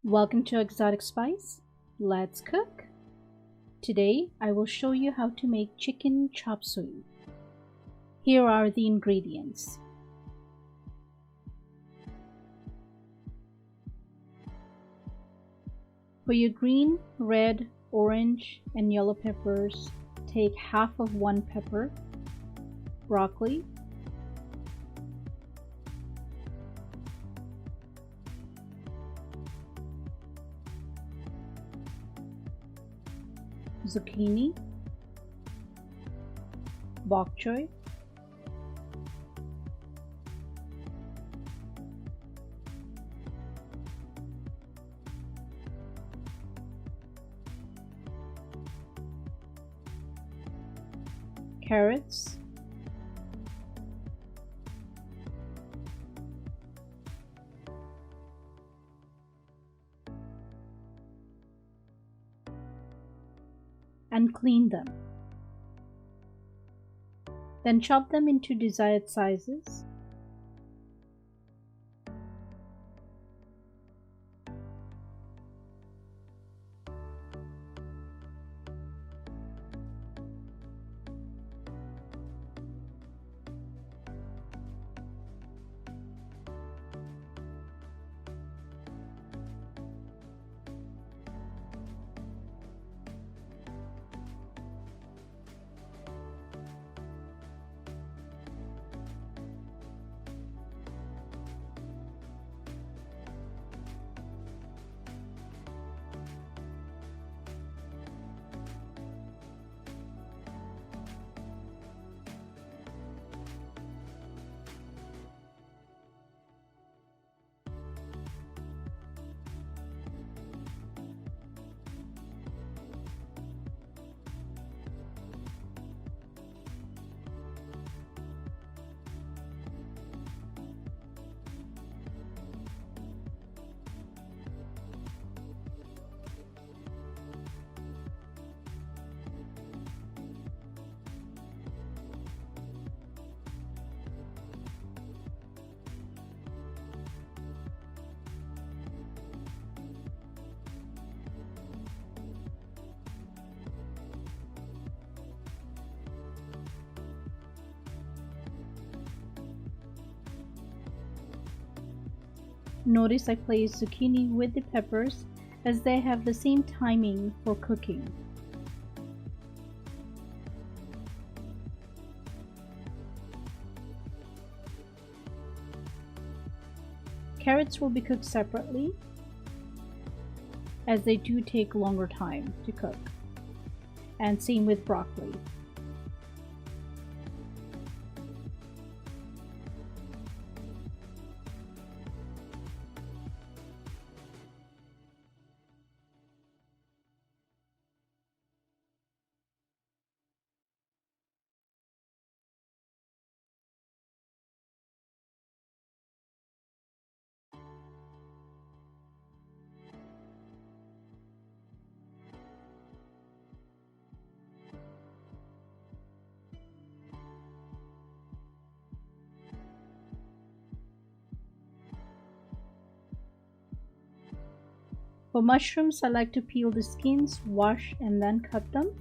Welcome to Exotic Spice. Let's cook. Today I will show you how to make chicken chop suey. Here are the ingredients. For your green, red, orange, and yellow peppers, take half of one pepper, broccoli, zucchini, bok-choy, carrots, and clean them. Then chop them into desired sizes. Notice I place zucchini with the peppers as they have the same timing for cooking. Carrots will be cooked separately as they do take longer time to cook, and same with broccoli. For mushrooms, I like to peel the skins, wash, and then cut them.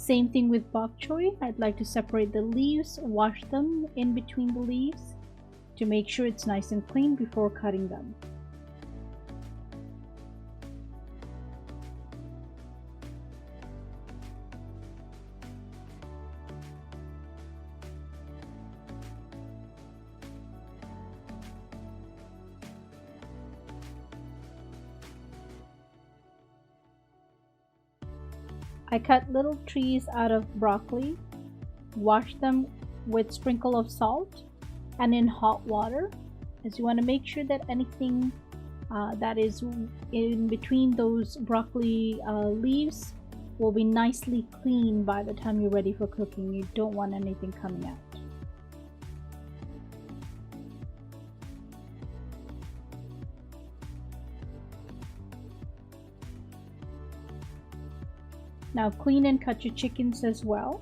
Same thing with bok-choy. I'd like to separate the leaves, wash them in between the leaves to make sure it's nice and clean before cutting them. I cut little trees out of broccoli, wash them with sprinkle of salt and in hot water, as you want to make sure that anything that is in between those broccoli leaves will be nicely clean by the time you're ready for cooking. You don't want anything coming out. Now clean and cut your chickens as well.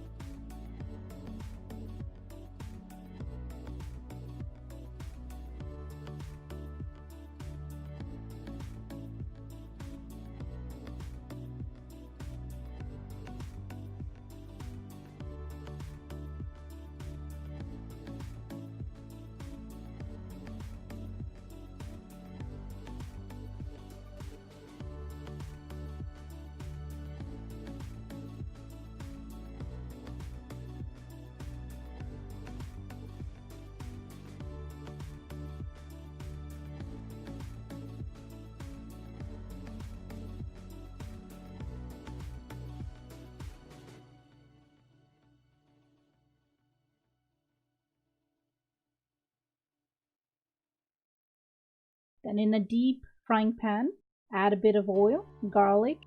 Then in a deep frying pan, add a bit of oil, garlic,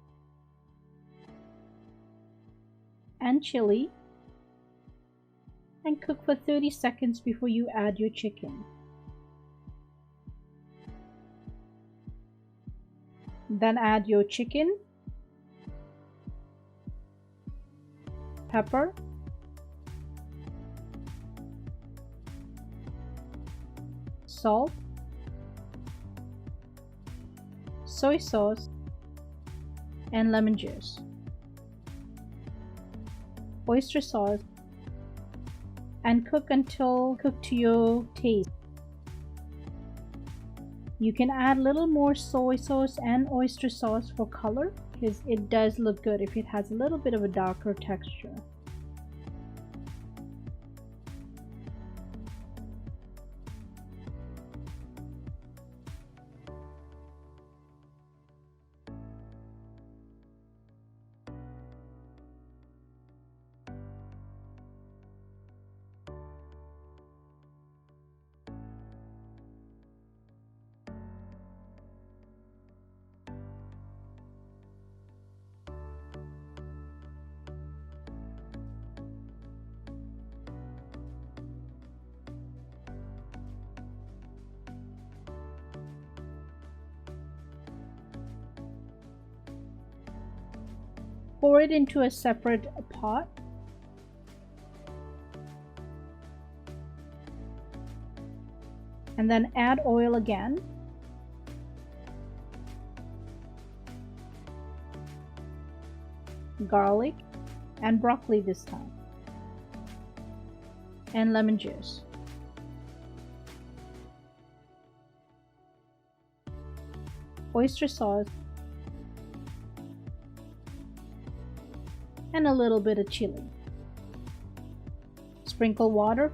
and chili, and cook for 30 seconds before you add your chicken. Then add your chicken, pepper, salt, soy sauce, and lemon juice, oyster sauce, and cook until cooked to your taste. You can add a little more soy sauce and oyster sauce for color, because it does look good if it has a little bit of a darker texture. Pour it into a separate pot. And then add oil again. Garlic and broccoli this time. And lemon juice. Oyster sauce. And a little bit of chili. Sprinkle water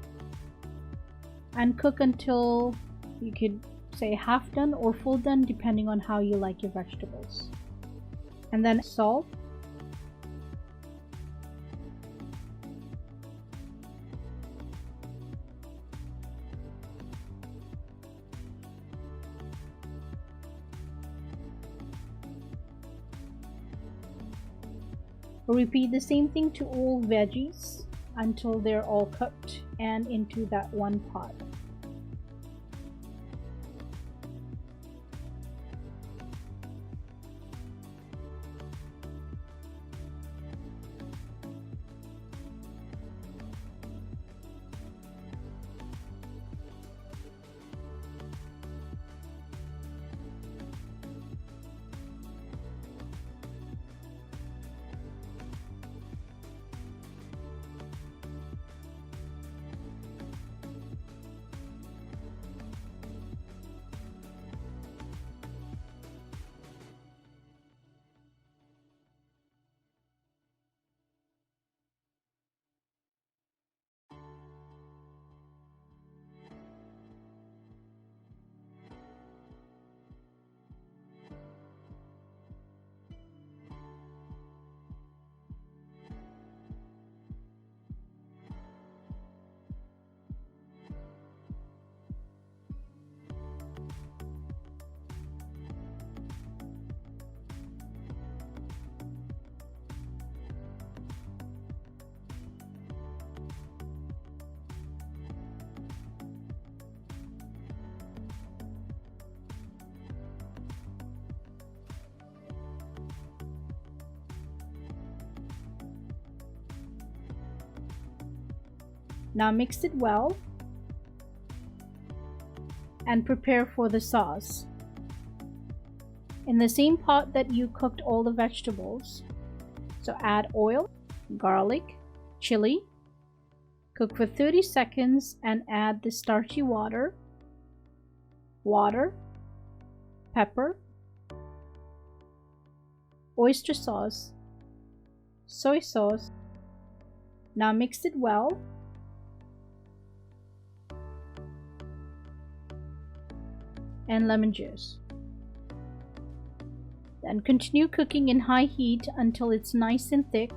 and cook until you could say half done or full done, depending on how you like your vegetables. And then salt, repeat the same thing to all veggies until they're all cooked and into that one pot. Now mix it well and prepare for the sauce. In the same pot that you cooked all the vegetables, so add oil, garlic, chili, cook for 30 seconds and add the starchy water, pepper, oyster sauce, soy sauce. Now mix it well and lemon juice. Then continue cooking in high heat until it's nice and thick.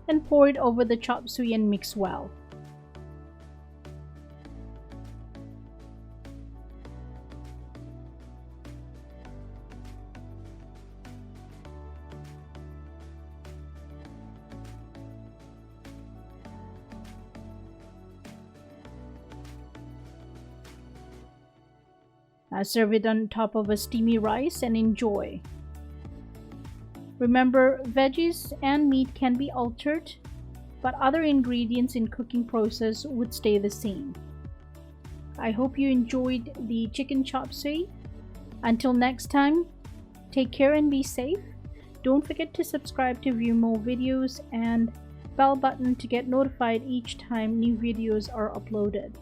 And pour it over the chop suey and mix well. Serve it on top of a steamy rice and enjoy. Remember, veggies and meat can be altered, but other ingredients in cooking process would stay the same. I hope you enjoyed the chicken chop suey. Until next time, take care and be safe. Don't forget to subscribe to view more videos and bell button to get notified each time new videos are uploaded.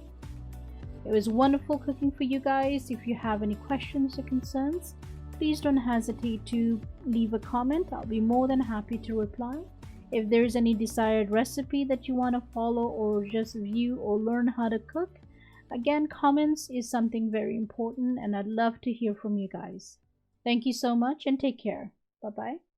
It was wonderful cooking for you guys. If you have any questions or concerns, please don't hesitate to leave a comment. I'll be more than happy to reply. If there's any desired recipe that you want to follow or just view or learn how to cook, again, comments is something very important and I'd love to hear from you guys. Thank you so much and take care. Bye-bye.